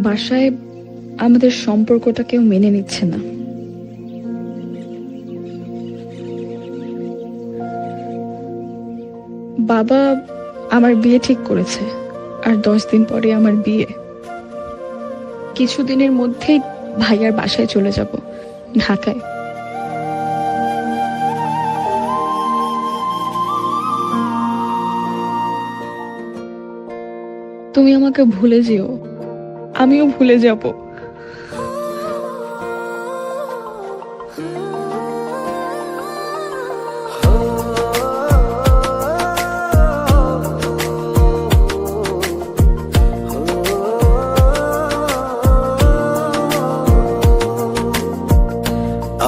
বাসায় আমাদের সম্পর্কটা কেউ মেনে নিচ্ছে না। বাবা আমার বিয়ে ঠিক করেছে, আর 10 দিন পরে আমার বিয়ে। কিছুদিনের মধ্যেই ভাইয়ার বাসায় চলে যাব, ঢাকায়। তুমি আমাকে ভুলে যেও, আমিও ভুলে যাব।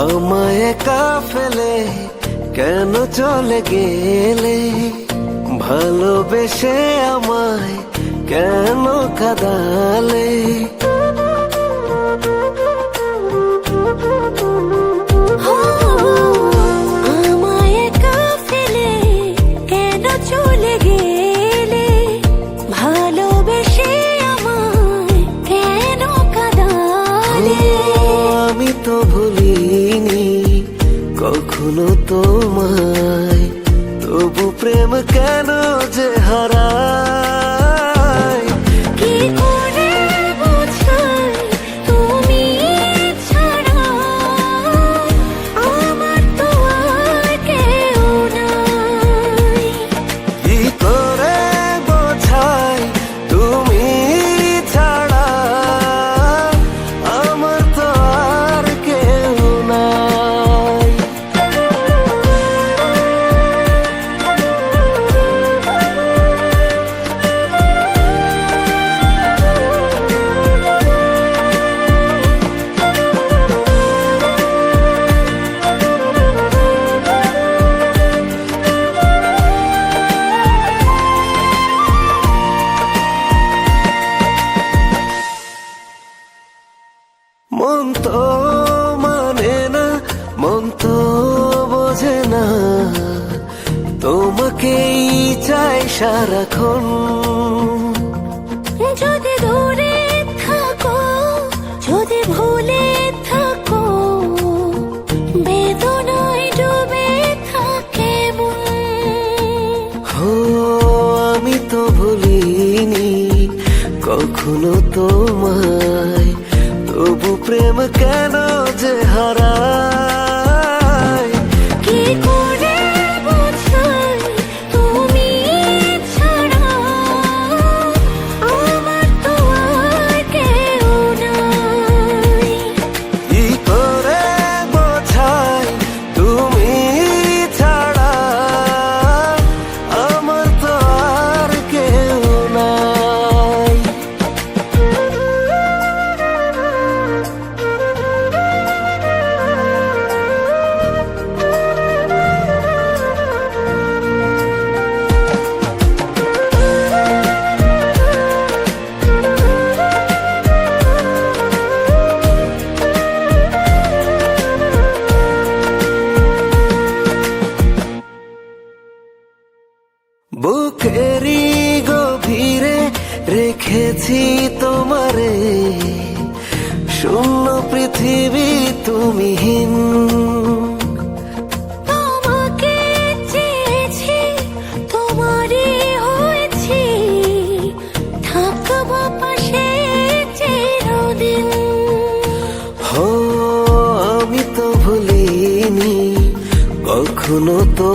আমায় একা ফেলে কেন চলে গেলে, ভালোবেসে আমায় কেন কাঁদালে। আমায় একা ফেলে কেন চলে গেলে, ভালোবেসে আমায় কেন কাঁদালে। আমি তো ভুলিনি কখনো তোমায়, তবু প্রেম কেন যে হারায়। কি করে বোঝাই তুমি ছাড়া আমার তো আর কেউ নাই। কি করে বোঝাই তুমি ছাড়া আমার তো আর কেউ নাই। মন তো মানে না, মন তো বোঝে না, তোমাকেই চাই সারাক্ষণ। যদি দূরে থাকো, যদি ভুলে থাকো, বেদনায় ডুবে থাকে মন। আমি তো ভুলিনি কখনো তোমায়, তবু প্রেম কেন যে হারায়। কি করে বোঝাই তুমি ছাড়া আমার তো আর কেউ নাই। কি করে বোঝাই তুমি ছাড়া আমার তো আর কেউ নাই। বুকেরই গভীরে রেখেছি তোমারে, শূন্য পৃথিবী তুমিহীন। তোমাকে চেয়েছি, তোমারই হয়েছি, থাকবো পাশে চিরদিন। আমি তো ভুলিনি কখনো তো